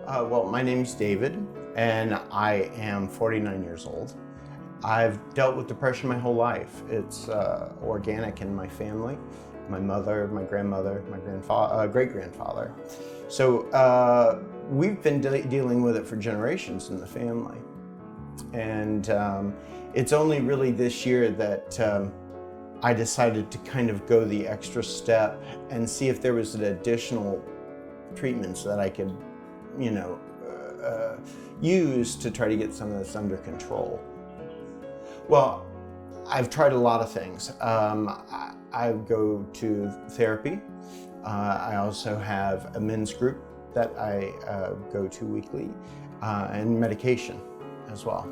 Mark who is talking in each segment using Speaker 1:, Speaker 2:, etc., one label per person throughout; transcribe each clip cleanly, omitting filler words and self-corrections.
Speaker 1: Well, my name's David, and I am 49 years old. I've dealt with depression my whole life. It's organic in my family. My mother, my grandmother, my great-grandfather. So we've been dealing with it for generations in the family. And it's only really this year that I decided to kind of go the extra step and see if there was an additional treatments that I could, use to try to get some of this under control. Well, I've tried a lot of things. I go to therapy. I also have a men's group that I go to weekly, and medication as well.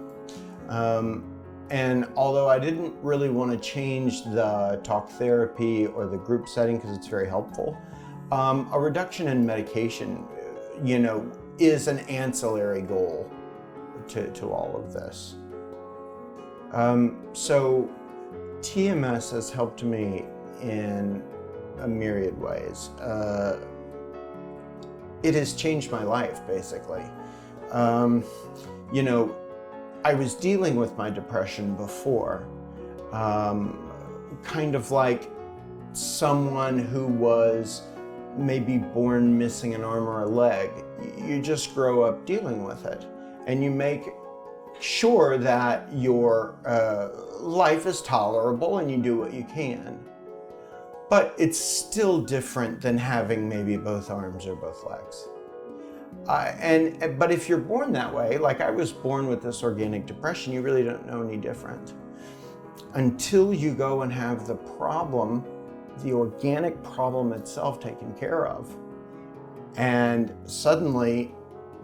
Speaker 1: And although I didn't really want to change the talk therapy or the group setting because it's very helpful, a reduction in medication, is an ancillary goal to all of this. So TMS has helped me in a myriad ways. It has changed my life, basically. I was dealing with my depression before, kind of like someone who was maybe born missing an arm or a leg. You just grow up dealing with it, and you make sure that your life is tolerable and you do what you can. But it's still different than having maybe both arms or both legs. But if you're born that way, like I was born with this organic depression, you really don't know any different until you go and have the problem, the organic problem itself, taken care of. And suddenly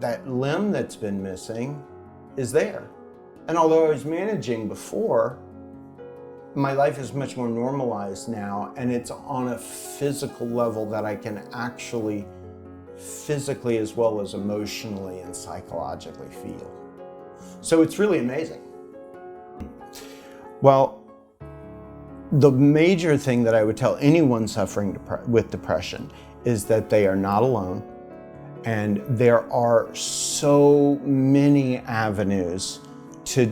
Speaker 1: that limb that's been missing is there. And although I was managing before, my life is much more normalized now, and it's on a physical level that I can actually physically as well as emotionally and psychologically feel. So it's really amazing. Well, the major thing that I would tell anyone suffering with depression is that they are not alone, and there are so many avenues to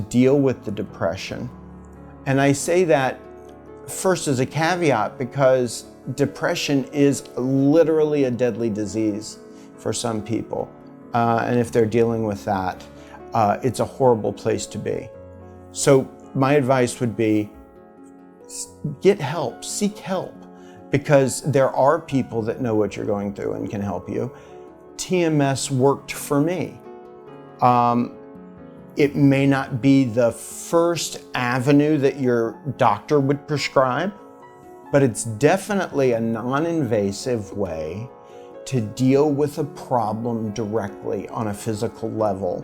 Speaker 1: deal with the depression. And I say that first as a caveat because depression is literally a deadly disease for some people. And if they're dealing with that, it's a horrible place to be. So my advice would be, get help, seek help, because there are people that know what you're going through and can help you. TMS worked for me. It may not be the first avenue that your doctor would prescribe, but it's definitely a non-invasive way to deal with a problem directly on a physical level.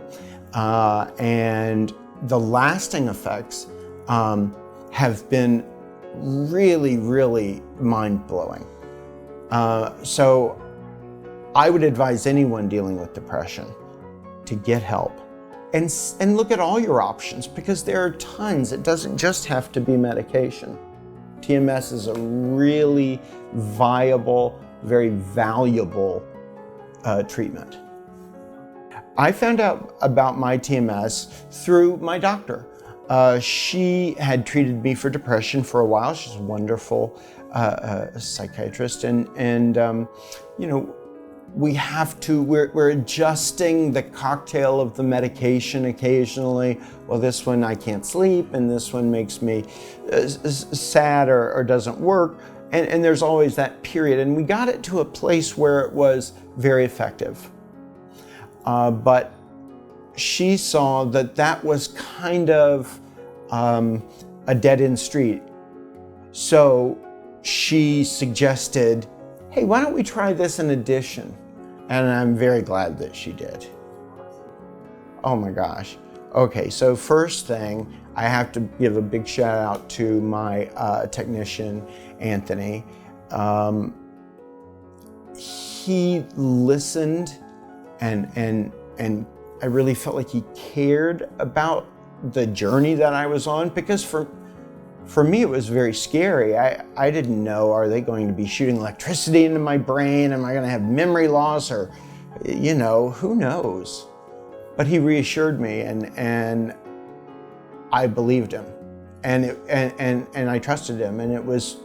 Speaker 1: And the lasting effects have been really, really mind-blowing. So I would advise anyone dealing with depression to get help and look at all your options, because there are tons. It doesn't just have to be medication. TMS is a really viable, very valuable treatment. I found out about my TMS through my doctor. She had treated me for depression for a while. She's a wonderful psychiatrist, and we're adjusting the cocktail of the medication occasionally. Well, this one I can't sleep, and this one makes me sad or doesn't work. And there's always that period. And we got it to a place where it was very effective. But she saw that was kind of a dead-end street. So she suggested, hey, why don't we try this in addition? And I'm very glad that she did. Oh my gosh. Okay, so first thing, I have to give a big shout out to my technician, Anthony. He listened and I really felt like he cared about the journey that I was on, because for me, it was very scary. I didn't know, are they going to be shooting electricity into my brain? Am I going to have memory loss? Or You know, who knows? But he reassured me, and I believed him, and I trusted him, and it was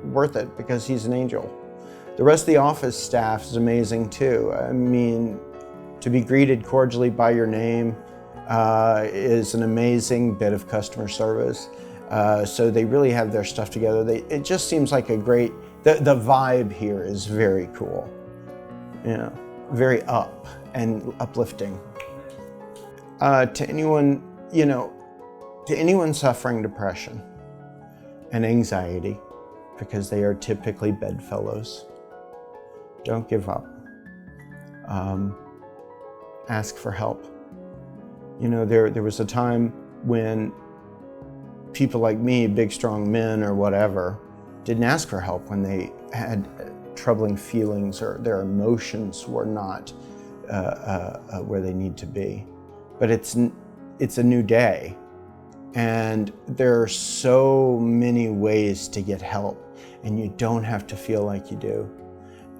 Speaker 1: worth it because he's an angel. The rest of the office staff is amazing too. I mean, to be greeted cordially by your name is an amazing bit of customer service. So they really have their stuff together. It just seems like a great, the vibe here is very cool. You know, very up and uplifting. To anyone, you know, to anyone suffering depression and anxiety, because they are typically bedfellows, don't give up. Ask for help. You know, there was a time when people like me, big strong men or whatever, didn't ask for help when they had troubling feelings or their emotions were not where they need to be. But it's a new day, and there are so many ways to get help, and you don't have to feel like you do.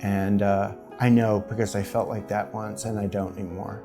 Speaker 1: And I know, because I felt like that once and I don't anymore.